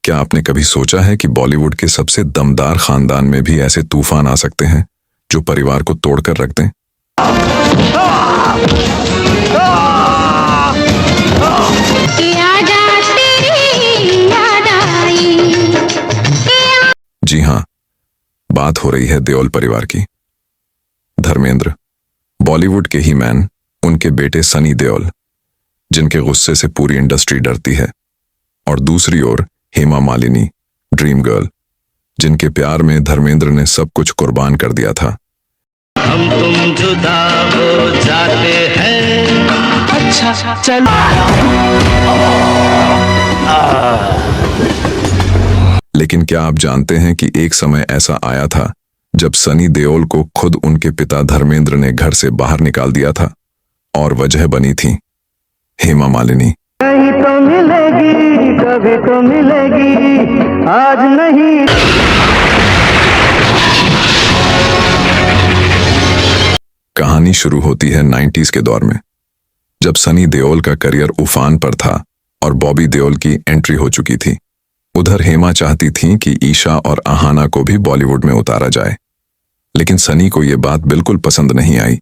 क्या आपने कभी सोचा है कि बॉलीवुड के सबसे दमदार खानदान में भी ऐसे तूफान आ सकते हैं जो परिवार को तोड़कर रख दें? जी हाँ, बात हो रही है देओल परिवार की। धर्मेंद्र, बॉलीवुड के ही मैन, उनके बेटे सनी देओल, जिनके गुस्से से पूरी इंडस्ट्री डरती है, और दूसरी ओर हेमा मालिनी, ड्रीम गर्ल, जिनके प्यार में धर्मेंद्र ने सब कुछ कुर्बान कर दिया था। हम तुम जुदा हो जाते हैं, अच्छा चलो। लेकिन क्या आप जानते हैं कि एक समय ऐसा आया था जब सनी देओल को खुद उनके पिता धर्मेंद्र ने घर से बाहर निकाल दिया था, और वजह बनी थी हेमा मालिनी। कहीं तो मिलेगी, कभी तो मिलेगी, आज नहीं। कहानी शुरू होती है 90s के दौर में, जब सनी देओल का करियर उफान पर था और बॉबी देओल की एंट्री हो चुकी थी। उधर हेमा चाहती थी कि ईशा और अहाना को भी बॉलीवुड में उतारा जाए, लेकिन सनी को यह बात बिल्कुल पसंद नहीं आई।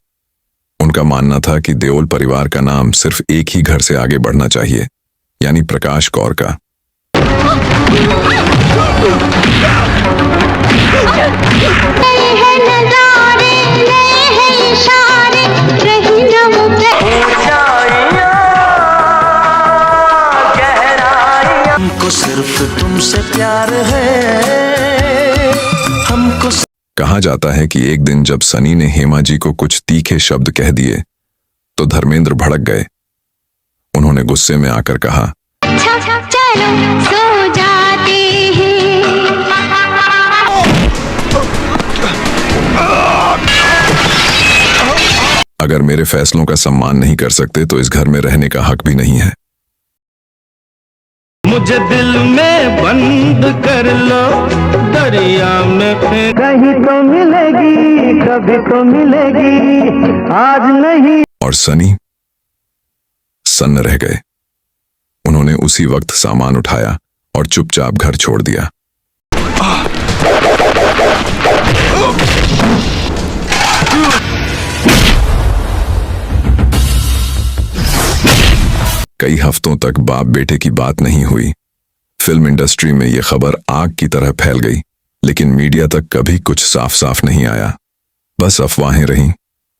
उनका मानना था कि देओल परिवार का नाम सिर्फ एक ही घर से आगे बढ़ना चाहिए, यानी प्रकाश कौर का। हमको सिर्फ तुमसे प्यार है, हमको। कहा जाता है कि एक दिन जब सनी ने हेमा जी को कुछ तीखे शब्द कह दिए तो धर्मेंद्र भड़क गए। उन्होंने गुस्से में आकर कहा, चलो सो जाते हैं। अगर मेरे फैसलों का सम्मान नहीं कर सकते तो इस घर में रहने का हक भी नहीं है। मुझे दिल में बंद कर लो, दरिया में फेंक। कहीं तो मिलेगी, कभी तो मिलेगी, आज नहीं। और सनी सन्न रह गए। उन्होंने उसी वक्त सामान उठाया और चुपचाप घर छोड़ दिया। कई हफ्तों तक बाप बेटे की बात नहीं हुई। फिल्म इंडस्ट्री में यह खबर आग की तरह फैल गई, लेकिन मीडिया तक कभी कुछ साफ साफ नहीं आया। बस अफवाहें रहीं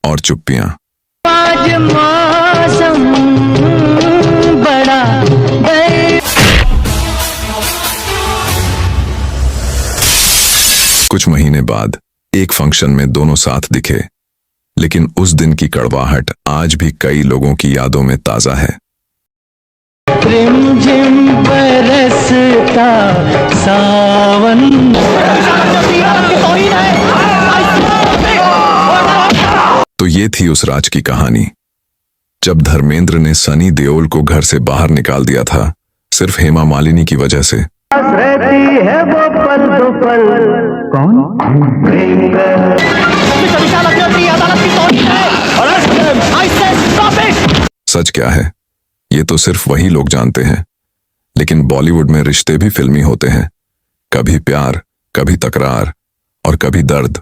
और चुप्पियां। आज मौसम बड़ा कुछ महीने बाद एक फंक्शन में दोनों साथ दिखे, लेकिन उस दिन की कड़वाहट आज भी कई लोगों की यादों में ताजा है। रिमझिम बरसता सावन। तो ये थी उस राज की कहानी जब धर्मेंद्र ने सनी देओल को घर से बाहर निकाल दिया था, सिर्फ हेमा मालिनी की वजह से। रहती है वो पल दो पल। कौन? सच क्या है ये तो सिर्फ वही लोग जानते हैं, लेकिन बॉलीवुड में रिश्ते भी फिल्मी होते हैं। कभी प्यार, कभी तकरार और कभी दर्द।